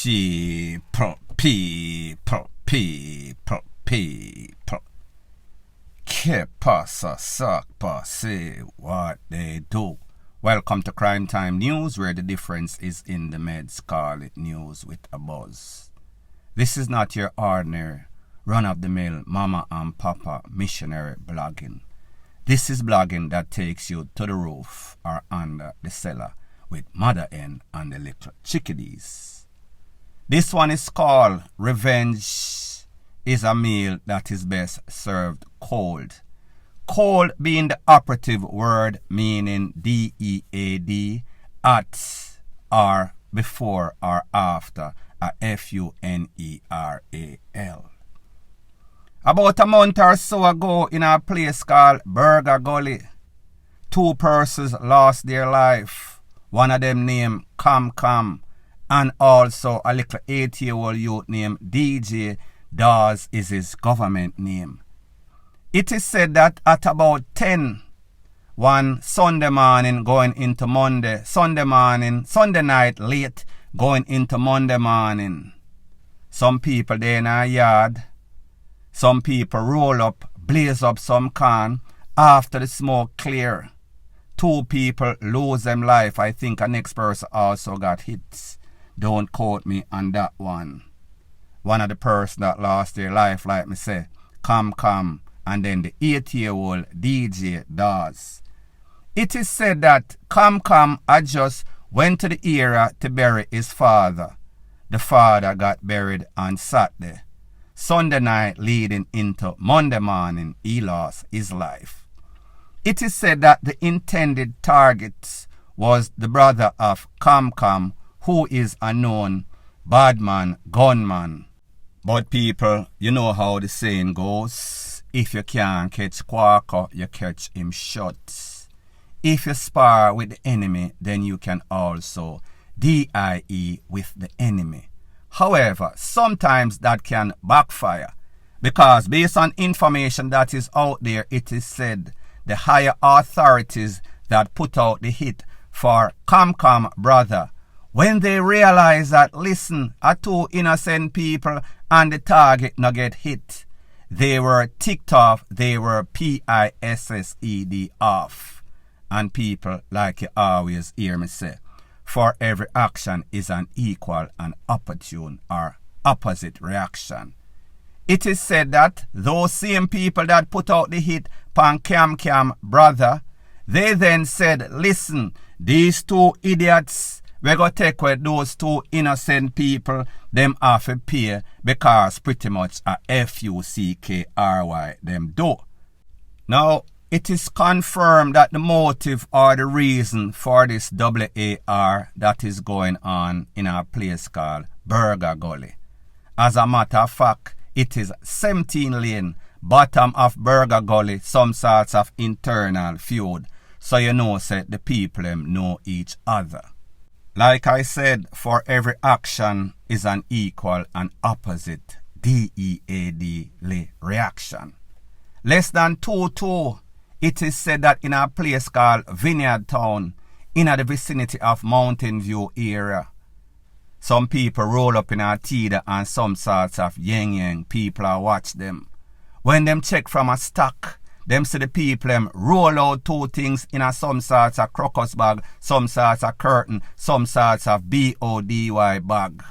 People. Que pasa, sakpa, say what they do. Welcome to Crime Time News, where the difference is in the meds. Call it news with a buzz. This is not your ordinary, run-of-the-mill mama and papa missionary blogging. This is blogging that takes you to the roof or under the cellar with mother hen and the little chickadees. This one is called Revenge is a meal that is best served cold. Cold being the operative word, meaning DEAD, at, or, before, or after, a FUNERAL. About a month or so ago in a place called Burger Gully, two persons lost their life. One of them named KAM-Got, and also a little 8-year-old youth named DJ. Dawes is his government name. It is said that at about 10, one Sunday morning going into Sunday night late going into Monday morning, some people there in our yard, some people roll up, blaze up some can. After the smoke clear, two people lose them life. I think a next person also got hit. Don't quote me on that one. One of the person that lost their life, like me say, KAM-Got, and then the 8-year-old DJ Dawes. It is said that KAM-Got had just went to the area to bury his father. The father got buried on Saturday. Sunday night leading into Monday morning, he lost his life. It is said that the intended target was the brother of KAM-Got, who is a known badman, gunman. But people, you know how the saying goes. If you can't catch Quacker, you catch him short. If you spar with the enemy, then you can also DIE with the enemy. However, sometimes that can backfire, because based on information that is out there, it is said the higher authorities that put out the hit for KAM-Got brother, when they realize that, listen, are two innocent people and the target not get hit, they were ticked off, they were PISSED off. And people, like you always hear me say, for every action is an equal and opportune or opposite reaction. It is said that those same people that put out the hit pan KAM-Got brother, they then said, listen, these two idiots, we're going to take away those two innocent people, them have to pay, because pretty much a FUCKRY them do. Now, it is confirmed that the motive or the reason for this AAR that is going on in a place called Burger Gully. As a matter of fact, it is 17 lane, bottom of Burger Gully, some sorts of internal feud. So you know, say the people them know each other. Like I said, for every action is an equal and opposite DEAD reaction. Less than 2-2, it is said that in a place called Vineyard Town, in the vicinity of Mountain View area, some people roll up in a teeter and some sorts of yang people are watch them. When them check from a stock, them see the people them roll out two things in a some sorts of crocus bag, some sorts of curtain, some sorts of BODY bag.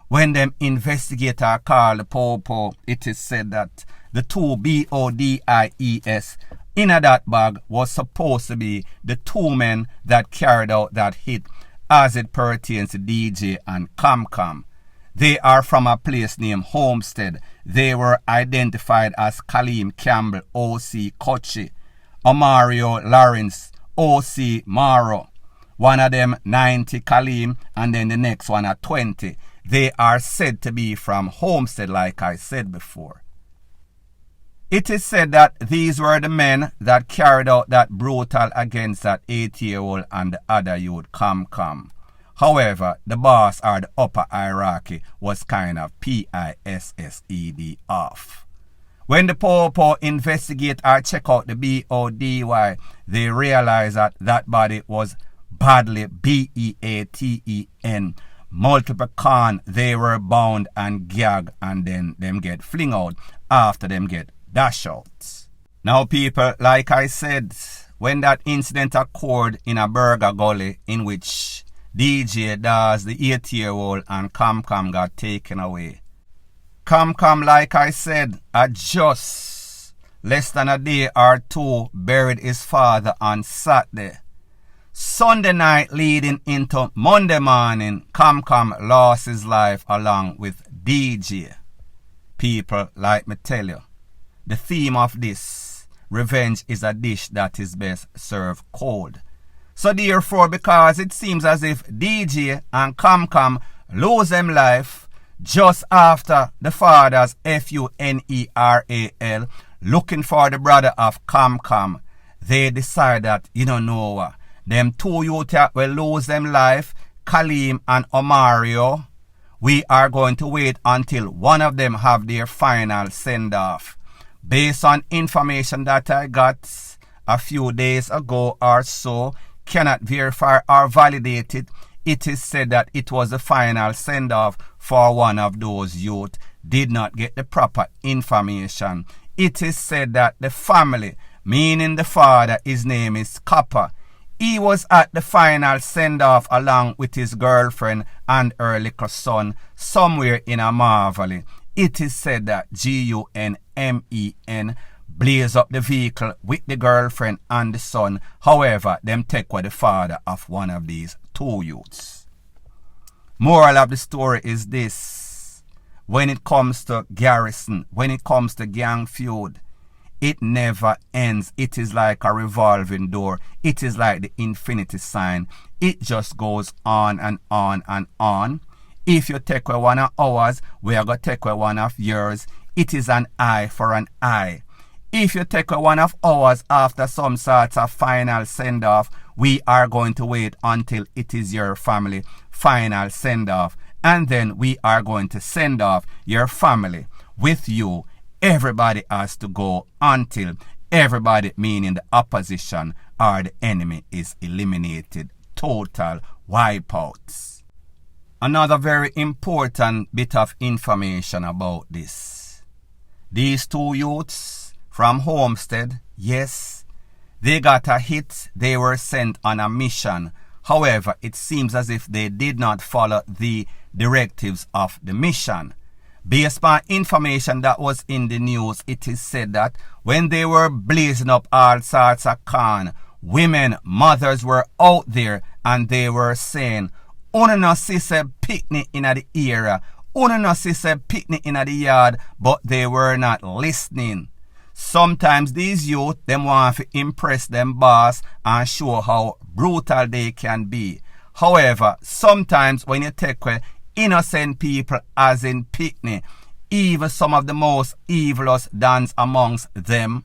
When them investigator call the popo, it is said that the two BODIES in that bag was supposed to be the two men that carried out that hit as it pertains to DJ and KAM-Got. They are from a place named Homestead. They were identified as Kaleem Campbell, OC Kochi, Omario Lawrence, OC Maro. One of them 90 Kaleem, and then the next one at 20. They are said to be from Homestead, like I said before. It is said that these were the men that carried out that brutal against that 8-year-old and the other youth, KAM-Got. However, the boss or the upper hierarchy was kind of PISSED off. When the popo investigate or check out the BODY, they realize that that body was badly BEATEN multiple con, they were bound and gagged, and then them get fling out after them get dash out. Now people, like I said, when that incident occurred in a burger gully in which DJ Daz, the 8-year-old, and KAM-Got got taken away. KAM-Got, like I said, had just less than a day or two buried his father on Saturday. Sunday night leading into Monday morning, KAM-Got lost his life along with DJ. People, like me tell you, the theme of this, revenge is a dish that is best served cold. So therefore, because it seems as if DJ and KAM-Got lose them life just after the father's FUNERAL looking for the brother of KAM-Got, they decide that, you don't know what, them two youth will lose them life, Kaleem and Omario. We are going to wait until one of them have their final send-off. Based on information that I got a few days ago or so, cannot verify or validate it, it is said that it was the final send-off for one of those youth, did not get the proper information. It is said that the family, meaning the father, his name is Copper, he was at the final send-off along with his girlfriend and her little son somewhere in a Marvely. It is said that GUNMEN blaze up the vehicle with the girlfriend and the son. However, them take with the father of one of these two youths. Moral of the story is this. When it comes to garrison, when it comes to gang feud, it never ends. It is like a revolving door. It is like the infinity sign. It just goes on and on and on. If you take away one of ours, we are going to take away one of yours. It is an eye for an eye. If you take away one of ours after some sort of final send-off, we are going to wait until it is your family final send-off. And then we are going to send off your family with you. Everybody has to go until everybody, meaning the opposition or the enemy, is eliminated. Total wipeouts. Another very important bit of information about this. These two youths from Homestead, yes, they got a hit. They were sent on a mission. However, it seems as if they did not follow the directives of the mission. Based on information that was in the news, it is said that when they were blazing up all sorts of con, women, mothers were out there and they were saying, "Una no see say picnic in the area, una no see say picnic in the yard," but they were not listening. Sometimes these youth, them want to impress them boss and show how brutal they can be. However, sometimes when you take away innocent people as in picnic, even some of the most evilous dance amongst them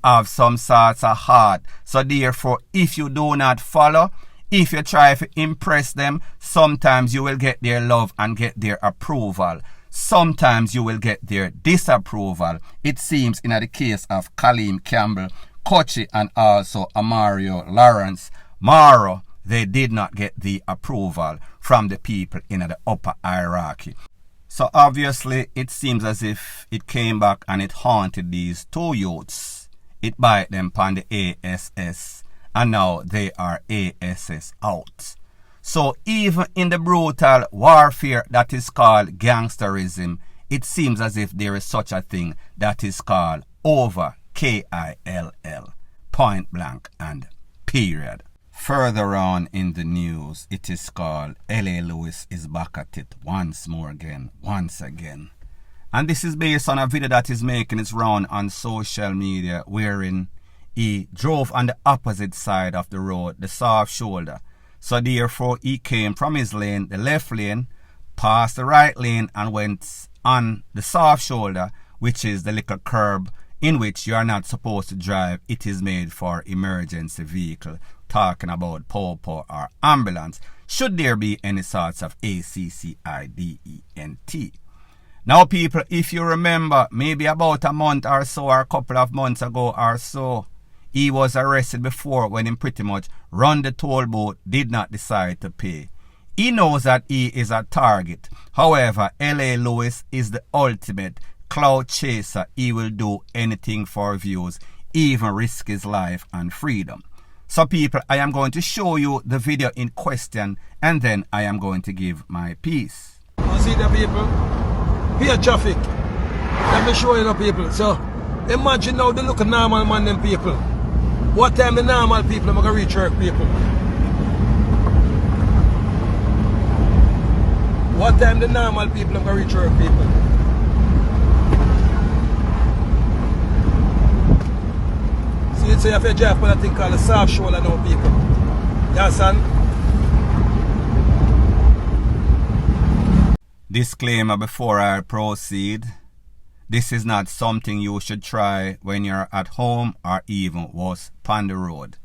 have some sorts of heart. So therefore, if you do not follow, if you try to impress them, sometimes you will get their love and get their approval. Sometimes you will get their disapproval. It seems in the case of Kaleem Campbell, Kochi, and also Amario Lawrence Maro, they did not get the approval from the people in the upper hierarchy. So obviously it seems as if it came back and it haunted these two youths. It bite them upon the ASS, and now they are ASS out. So even in the brutal warfare that is called gangsterism, it seems as if there is such a thing that is called over, KILL, point blank and period. Further on in the news, it is called LA Lewis is back at it once again. And this is based on a video that is making its round on social media, wherein he drove on the opposite side of the road, the soft shoulder. So therefore he came from his lane, the left lane, passed the right lane and went on the soft shoulder, which is the little curb in which you are not supposed to drive. It is made for emergency vehicle, talking about popo or ambulance, should there be any sorts of accident. Now people, if you remember, maybe about a month or so or a couple of months ago or so, he was arrested before when he pretty much run the toll booth, did not decide to pay. He knows that he is a target. However, LA Lewis is the ultimate clout chaser. He will do anything for views, even risk his life and freedom. So people, I am going to show you the video in question and then I am going to give my piece. You see the people? Here traffic. Let me show you the people. So imagine now they look at normal man them people. What time the normal people are going to reach work people? What time the normal people are going to reach work people? See, so you have to drive for that thing called the soft shoulder now people. You understand? Disclaimer before I proceed. This is not something you should try when you're at home or even worse, on the road.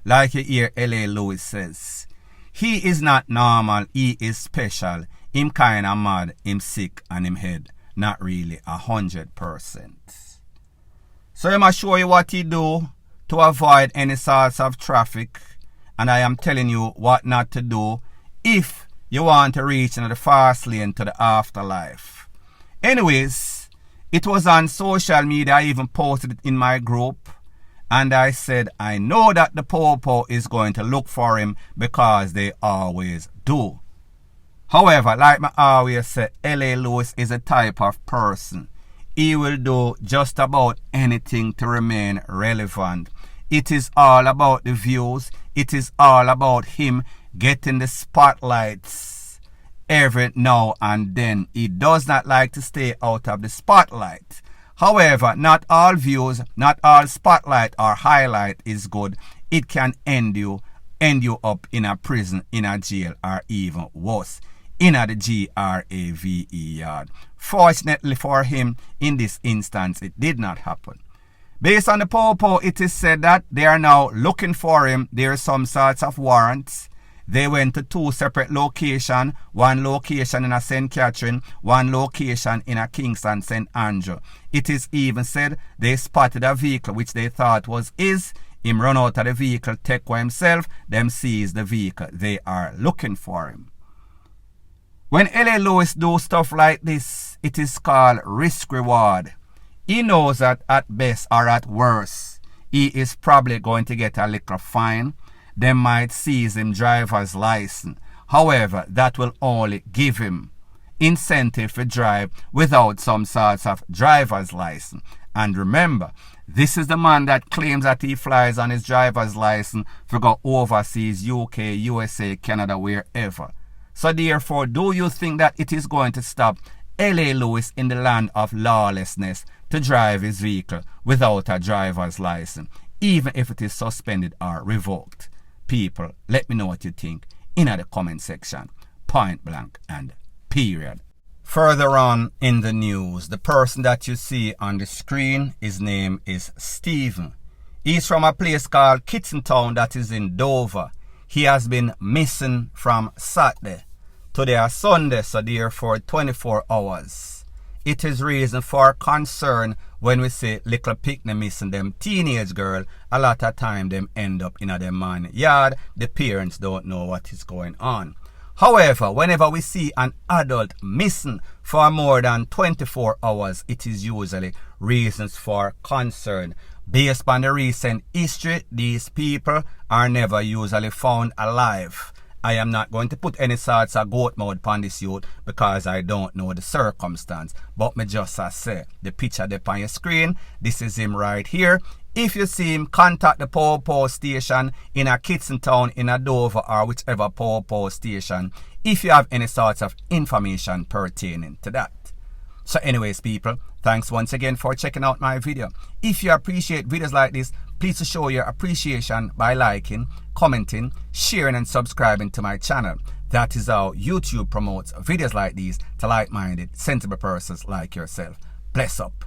Like you hear LA Lewis says, he is not normal, he is special. Him kinda mad, him sick and him head not really 100%. So I must show you what he do to avoid any sorts of traffic. And I am telling you what not to do if you want to reach into the fast lane to the afterlife. Anyways, it was on social media. I even posted it in my group. And I said, I know that the Popo is going to look for him because they always do. However, like I always say, LA Lewis is a type of person. He will do just about anything to remain relevant. It is all about the views. It is all about him getting the spotlights every now and then. He does not like to stay out of the spotlight. However, not all views, not all spotlight or highlight is good. It can end you up in a prison, in a jail, or even worse, in a GRAVE yard. Fortunately for him, in this instance, it did not happen. Based on the Popo, it is said that they are now looking for him. There are some sorts of warrants. They went to 2 separate locations, one location in a St. Catherine, one location in a Kingston, St. Andrew. It is even said they spotted a vehicle which they thought was his. Him run out of the vehicle, take for himself, them seize the vehicle. They are looking for him. When LA Lewis do stuff like this, it is called risk reward. He knows that at best or at worst, he is probably going to get a little fine. They might seize him driver's license. However, that will only give him incentive to drive without some sorts of driver's license. And remember, this is the man that claims that he flies on his driver's license to go overseas, UK, USA, Canada, wherever. So therefore, do you think that it is going to stop LA Lewis in the land of lawlessness to drive his vehicle without a driver's license, even if it is suspended or revoked? People, let me know what you think in the comment section. Point blank and period. Further on in the news, the person that you see on the screen, his name is Stephen. He's from a place called Kitsentown that is in Dover. He has been missing from Saturday. Today is Sunday, so therefore 24 hours. It is reason for concern when we say little picnic missing them teenage girl. A lot of time them end up in a them man yard. The parents don't know what is going on. However, whenever we see an adult missing for more than 24 hours, it is usually reasons for concern. Based on the recent history, these people are never usually found alive. I am not going to put any sorts of goat mouth upon this youth because I don't know the circumstance. But me just say, the picture there on your screen, this is him right here. If you see him, contact the Popo station in a Kitsentown, in a Dover, or whichever Popo station, if you have any sorts of information pertaining to that. So anyways, people, thanks once again for checking out my video. If you appreciate videos like this, please show your appreciation by liking, commenting, sharing and subscribing to my channel. That is how YouTube promotes videos like these to like-minded, sensible persons like yourself. Bless up.